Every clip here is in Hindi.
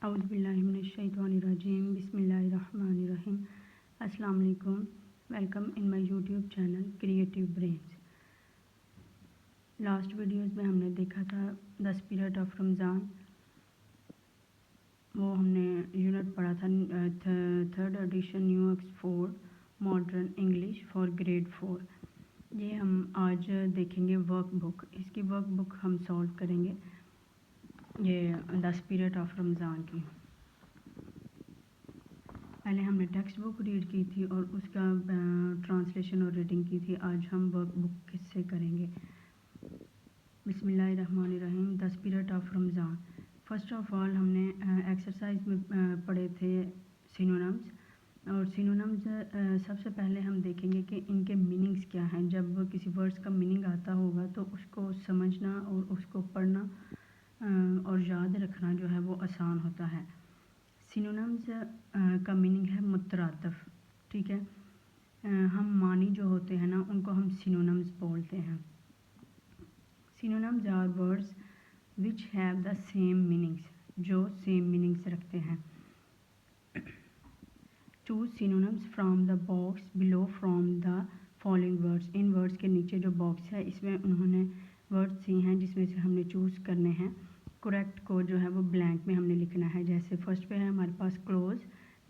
औज़ुबिल्लाहिमिनश्शैतानिर्रजीम बिस्मिल्लाहिर्रहमानिर्रहीम। अस्सलाम वालेकुम। Welcome in my YouTube channel creative brains. Last videos में हमने देखा था द स्पिरिट ऑफ रमज़ान। वो हमने यूनिट पढ़ा था third edition new Oxford modern English for grade 4। ये हम आज देखेंगे वर्कबुक। इसकी वर्कबुक हम सॉल्व करेंगे, ये द स्पिरिट ऑफ रमज़ान की। पहले हमने टेक्स्ट बुक रीड की थी और उसका ट्रांसलेशन और रीडिंग की थी। आज हम वर्कबुक किससे करेंगे। बिस्मिल्लाहिर्रहमानिर्रहीम। The spirit of Ramzan. First of all हमने एक्सरसाइज में पढ़े थे सिनोनिम्स, और सिनोनिम्स सबसे पहले हम देखेंगे कि इनके मीनिंग्स क्या हैं। जब किसी वर्ड्स का मीनिंग आता होगा तो उसको समझना और उसको पढ़ना और याद रखना जो है वो आसान होता है। सिनोनिम्स का मीनिंग है मुतरादफ, ठीक है। हम मानी जो होते हैं ना, उनको हम सिनोनिम्स बोलते हैं। Synonyms are words which have the same meanings, जो सेम मीनिंग्स रखते हैं। Choose synonyms from the box below from the following words. इन वर्ड्स के नीचे जो बॉक्स है इसमें उन्होंने वर्ड्स दिए हैं जिसमें से हमने चूज़ करने हैं। करेक्ट को जो है वो ब्लैंक में हमने लिखना है। जैसे फर्स्ट पे है हमारे पास क्लोज,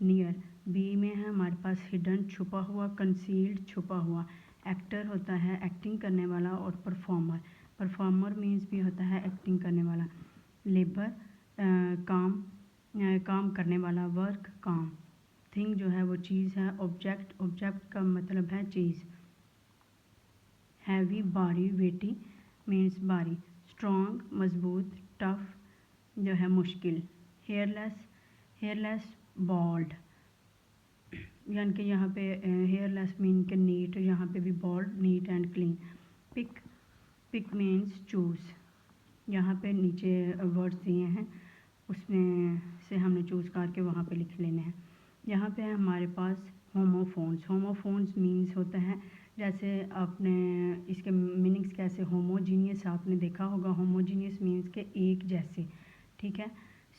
नियर। बी में है हमारे पास हिडन छुपा हुआ, कंसील्ड छुपा हुआ। एक्टर होता है एक्टिंग करने वाला, और परफॉर्मर, परफॉर्मर मीन्स भी होता है एक्टिंग करने वाला। लेबर काम, काम करने वाला, वर्क काम। थिंग जो है वो चीज़ है। ऑब्जेक्ट, ऑब्जेक्ट का मतलब है चीज़। हैवी भारी, वेटी मीन्स भारी। स्ट्रॉन्ग मजबूत, टफ जो है मुश्किल। हेयरलेस, हेयरलेस बॉल्ड, यानी कि यहाँ पे हेयरलेस मीन के नीट, यहाँ पे भी bold, neat and clean. Pick, pick means choose. यहाँ पे नीचे वर्ड्स दिए हैं, उसमें से हमने चूज़ करके वहाँ पे लिख लेने हैं। यहाँ पे है हमारे पास होमोफोन्स। होमोफोन्स मीन्स होता है, जैसे आपने इसके मीनिंग्स कैसे, होमोजीनियस आपने देखा होगा। होमोजीनियस मीन्स के एक जैसे, ठीक है।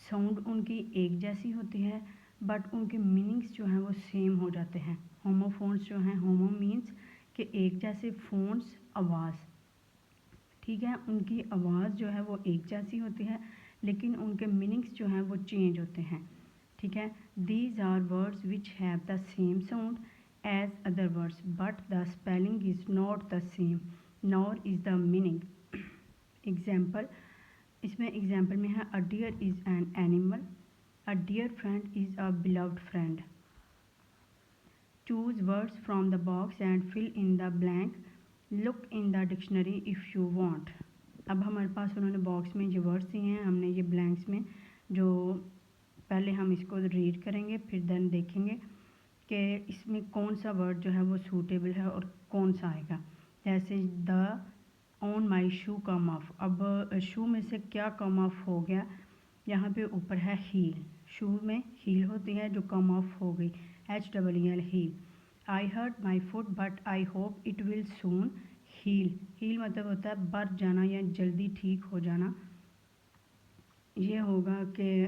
साउंड उनकी एक जैसी होती है बट उनके मीनिंग्स जो हैं वो सेम हो जाते हैं। होमोफोन्स जो हैं, होमो मीन्स के एक जैसे, फोन्स आवाज़, ठीक है। उनकी आवाज़ जो है वो एक जैसी होती है लेकिन उनके मीनिंग्स जो हैं वो चेंज होते हैं, ठीक है। These are words which have the same sound as other words but the spelling is not the same nor is the meaning. Example, इसमें एग्जाम्पल में है a deer is an animal, a dear friend is a beloved friend. Choose words from the box and fill in the blank. Look in the dictionary if you want. अब हमारे पास उन्होंने बॉक्स में जो वर्ड्स दिए हैं, हमने ये ब्लैंक्स में जो पहले हम इसको रीड करेंगे, फिर देन देखेंगे कि इसमें कौन सा वर्ड जो है वो सूटेबल है और कौन सा आएगा। जैसे the on my shoe come of. अब शू में से क्या कम ऑफ हो गया, यहाँ पे ऊपर है हील। शू में हील होती है जो कम ऑफ हो गई, HEEL, heel. I hurt my foot but I hope it will soon heal. Heal मतलब होता है बढ़ जाना या जल्दी ठीक हो जाना। ये होगा कि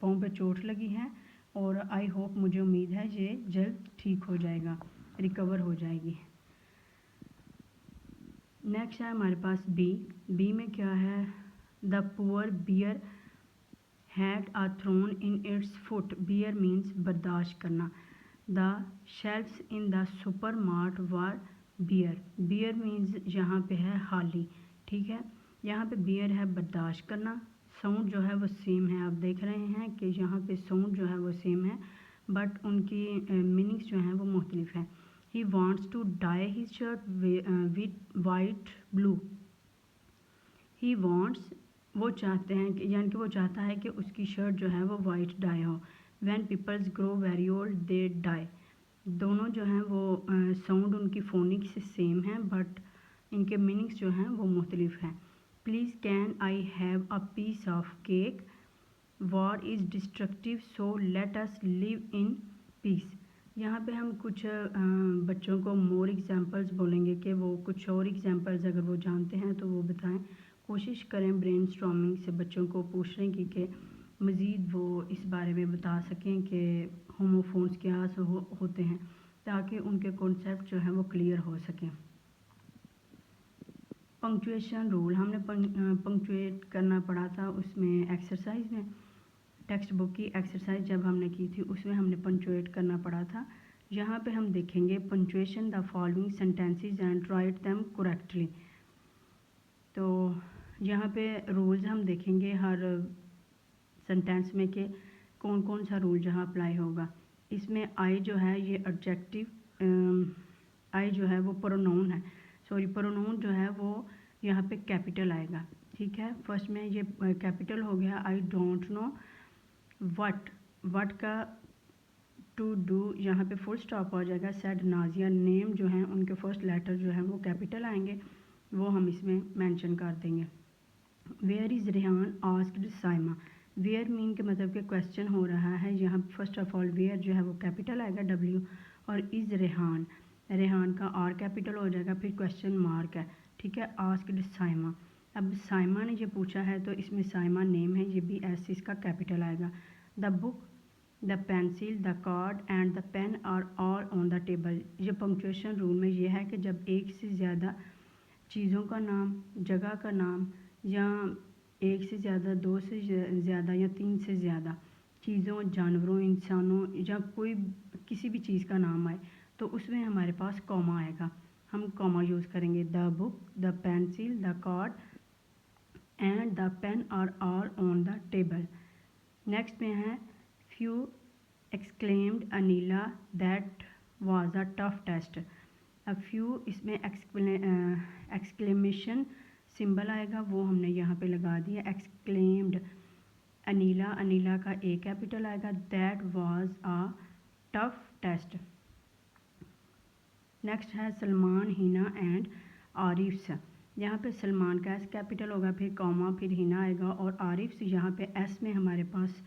पाँव पे चोट लगी है और आई होप, मुझे उम्मीद है ये जल्द ठीक हो जाएगा, रिकवर हो जाएगी। नेक्स्ट है हमारे पास बी। बी में क्या है, the poor bear had a thorn in its foot. Bear means बर्दाश्त करना। The shelves in the super mart were bare. Bare means यहाँ पे है हाली, ठीक है। यहाँ पे बियर है बर्दाश्त करना। साउंड जो है वो सेम है, आप देख रहे हैं कि यहाँ पे साउंड जो है वो सेम है बट उनकी मीनिंग्स जो हैं वो मुख्तलिफ हैं। He wants to dye his shirt with white blue. He wants, वो चाहते हैं कि, यानी कि वो चाहता है कि उसकी शर्ट जो है वो वाइट डाई हो। When peoples grow very old they die. दोनों जो हैं वो साउंड उनकी फोनिक्स से सेम है बट इनके मीनिंग्स जो हैं वो मुख्तलिफ हैं। Please can I have a piece of cake. War is destructive so let us live in peace. यहाँ पे हम कुछ बच्चों को मोर एग्जांपल्स बोलेंगे कि वो कुछ और एग्जांपल्स अगर वो जानते हैं तो वो बताएं। कोशिश करें ब्रेन स्टॉर्मिंग से बच्चों को पूछने की कि मज़ीद वो इस बारे में बता सकें कि होमोफोन्स क्या होते हैं, ताकि उनके कॉन्सेप्ट जो हैं वो क्लियर हो सकें। पंक्चुएशन रूल हमने पंक्चुएट करना पड़ा था उसमें एक्सरसाइज में, टेक्स्ट बुक की एक्सरसाइज जब हमने की थी उसमें हमने पंक्चुएट करना पड़ा था। यहाँ पे हम देखेंगे punctuation the following sentences and write them correctly. तो यहाँ पे रूल्स हम देखेंगे हर सेंटेंस में कि कौन कौन सा रूल जहाँ अप्लाई होगा। इसमें आई जो है ये एडजेक्टिव, आई जो है वो प्रोनाउन है, सॉरी प्रोनाउन जो है वो यहाँ पे कैपिटल आएगा। ठीक है, फर्स्ट में ये कैपिटल हो गया। आई डोंट नो वट का टू डू यहाँ पे फुल स्टॉप हो जाएगा। सेड नाजिया नेम जो है उनके फर्स्ट लेटर जो है वो कैपिटल आएंगे, वो हम इसमें मेंशन कर देंगे। Where is Rehan asked Saima. Where mean के मतलब के क्वेश्चन हो रहा है, यहाँ फर्स्ट ऑफ ऑल वेयर जो है वो कैपिटल आएगा डब्ल्यू, और इज़ रेहान, रेहान का आर कैपिटल हो जाएगा, फिर क्वेश्चन मार्क है। ठीक है, आस्क्ड साइमा। अब साइमा ने ये पूछा है तो इसमें साइमा नेम है, ये भी एस इसका कैपिटल आएगा। The book, the pencil, the card and the pen are all on the table. ये पंक्चुएशन रूल में ये है कि जब एक से ज़्यादा चीज़ों का नाम, जगह का नाम, या एक से ज़्यादा, दो से ज़्यादा या तीन से ज़्यादा चीज़ों, जानवरों, इंसानों या कोई किसी भी चीज़ का नाम आए तो उसमें हमारे पास कॉमा आएगा, हम कॉमा यूज़ करेंगे। The book, the pencil, the card and the pen are all on the table. Next में है phew exclaimed Anila that was a tough test. अब फ्यू इसमें एक्सक्लेमेशन सिंबल आएगा, वो हमने यहाँ पे लगा दिया। एक्सक्लेम्ड अनिला, अनिला का ए कैपिटल आएगा। That was a tough test. Next है सलमान, हिना एंड आरिफ्स। यहाँ पे सलमान का एस कैपिटल होगा, फिर कॉमा, फिर हिना आएगा, और आरिफ्स यहाँ पे एस में हमारे पास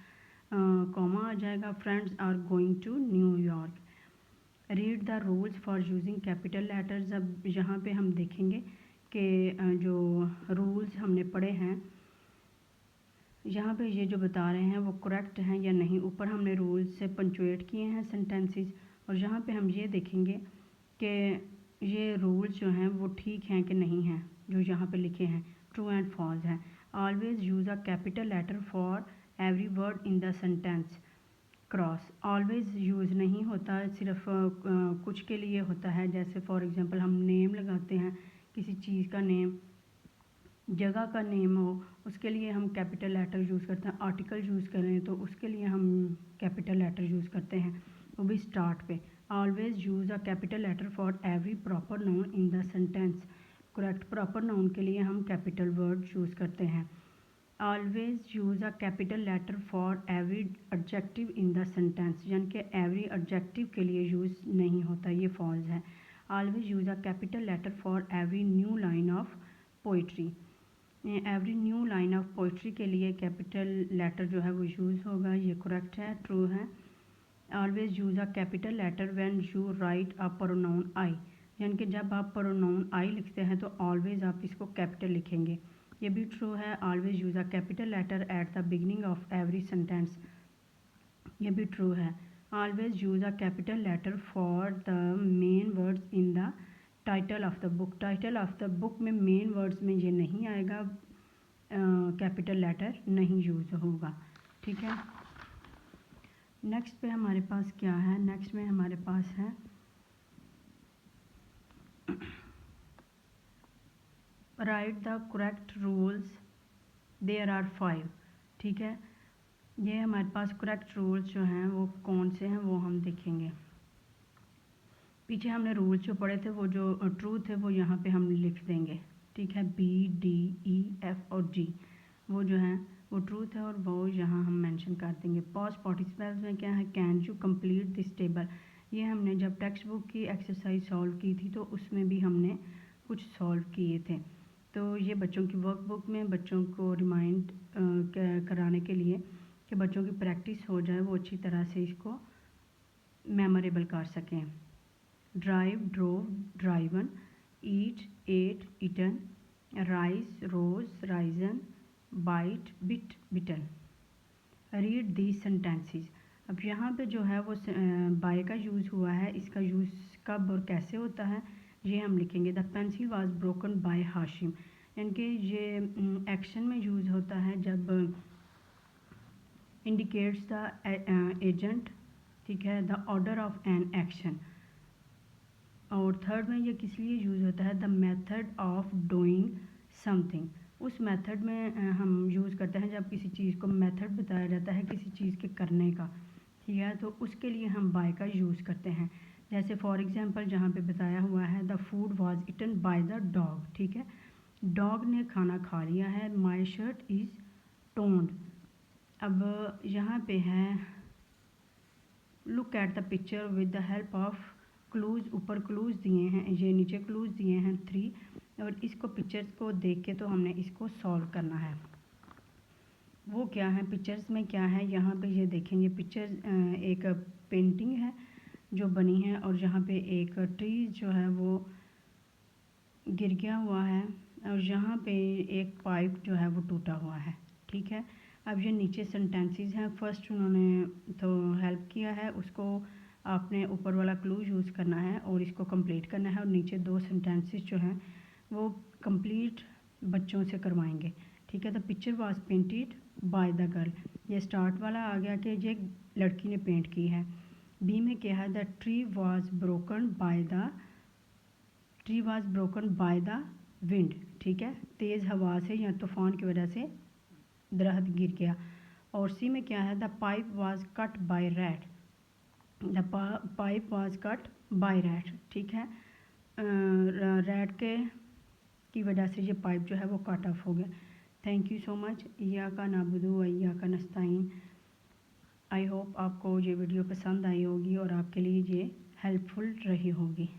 कॉमा आ जाएगा। Friends are going to New York. Read the rules for using capital letters. अब यहाँ पे हम देखेंगे कि जो रूल्स हमने पढ़े हैं यहाँ पे ये जो बता रहे हैं वो करेक्ट हैं या नहीं। ऊपर हमने रूल्स से पंचुएट किए हैं सेंटेंसेस, और यहाँ पे हम ये देखेंगे कि ये रूल्स जो हैं वो ठीक हैं कि नहीं हैं, जो यहाँ पे लिखे हैं ट्रू एंड फॉल्स हैं। Always use a capital letter for every word in the sentence. Cross always use नहीं होता, सिर्फ कुछ के लिए होता है। जैसे फॉर एग्जांपल हम नेम लगाते हैं, किसी चीज़ का नेम, जगह का नेम हो, उसके लिए हम कैपिटल लेटर यूज़ करते हैं। आर्टिकल यूज़ करें तो उसके लिए हम कैपिटल लेटर यूज़ करते हैं, वो भी स्टार्ट पे। Always use a capital letter for every proper noun in the sentence. Correct proper noun के लिए हम कैपिटल वर्ड यूज़ करते हैं। Always use a capital letter for every adjective in the sentence, यानी कि एवरी एडजेक्टिव के लिए यूज़ नहीं होता, ये फॉल्स है। Always use a capital letter for every new line of poetry. Every new line of poetry के लिए कैपिटल लेटर जो है वो यूज़ होगा, ये करेक्ट है, ट्रू है। Always use a capital letter when you right a pronoun आई, यानी कि जब आप प्रोनाउन आई लिखते हैं तो ऑलवेज आप इसको कैपिटल लिखेंगे, ये भी ट्रू है। Always use a capital letter at the beginning of every sentence, ये भी ट्रू है। Always use a capital letter for the main words in the title of the book. Title of the book में मेन वर्ड्स में ये नहीं आएगा, कैपिटल लेटर नहीं यूज़ होगा। ठीक है, नेक्स्ट पे हमारे पास क्या है, नेक्स्ट में हमारे पास है write the correct rules, there are 5। ठीक है, ये हमारे पास करेक्ट रूल्स जो हैं वो कौन से हैं वो हम देखेंगे। पीछे हमने रूल्स जो पढ़े थे वो जो ट्रू थे वो यहाँ पे हम लिख देंगे। ठीक है, बी, डी, ई, एफ और जी वो जो हैं वो ट्रूथ है और वो यहाँ हम मेंशन कर देंगे। पास्ट पार्टिसिपल्स में क्या है, can you complete this table. ये हमने जब टेक्स्ट बुक की एक्सरसाइज सॉल्व की थी तो उसमें भी हमने कुछ सॉल्व किए थे। तो ये बच्चों की वर्कबुक में बच्चों को रिमाइंड कराने के लिए कि बच्चों की प्रैक्टिस हो जाए, वो अच्छी तरह से इसको मेमोरेबल कर सकें। Drive, drove, driven, eat, ate, eaten, rise, rose, risen, bite, bit, bitten. Read the sentences. अब यहाँ पे जो है वो बाय का यूज़ हुआ है, इसका यूज़ कब और कैसे होता है ये हम लिखेंगे। The pencil was broken by Hashim, यानी कि ये एक्शन में यूज़ होता है जब इंडिकेट्स द एजेंट, ठीक है, the order of an action. और थर्ड में ये किस लिए यूज़ होता है, the method of doing something. उस मेथड में हम यूज़ करते हैं जब किसी चीज़ को मेथड बताया जाता है किसी चीज़ के करने का, ठीक है, तो उसके लिए हम बाय का यूज़ करते हैं। जैसे फॉर एग्जांपल जहाँ पे बताया हुआ है the food was eaten by the dog, ठीक है, डॉग ने खाना खा लिया है। My shirt is toned. अब यहाँ पे है look at the picture with the help of clues. ऊपर क्लूज दिए हैं, ये नीचे क्लूज दिए हैं 3, और इसको पिक्चर्स को देख के तो हमने इसको सॉल्व करना है। वो क्या है, पिक्चर्स में क्या है, यहाँ पे ये देखेंगे पिक्चर एक पेंटिंग है जो बनी है, और यहाँ पे एक ट्री जो है वो गिर गया हुआ है, और यहाँ पे एक पाइप जो है वो टूटा हुआ है, ठीक है। अब ये नीचे सेंटेंसेस हैं, फर्स्ट उन्होंने तो हेल्प किया है, उसको आपने ऊपर वाला क्लू यूज़ करना है और इसको कंप्लीट करना है, और नीचे 2 सेंटेंसेस जो हैं वो कंप्लीट बच्चों से करवाएंगे, ठीक है। The picture was painted by the girl, ये स्टार्ट वाला आ गया कि ये लड़की ने पेंट की है। बी में क्या है, the tree was broken by the wind, ठीक है, तेज़ हवा से या तूफ़ान की वजह से दरख्त गिर गया। और सी में क्या है, the pipe was cut by rat, the pipe was cut by rat, ठीक है, रैट के की वजह से ये पाइप जो है वो कट ऑफ हो गया। Thank you so much. इय्याका नअबुदु व इय्याका नस्तईन। आई होप आपको ये वीडियो पसंद आई होगी और आपके लिए ये हेल्पफुल रही होगी।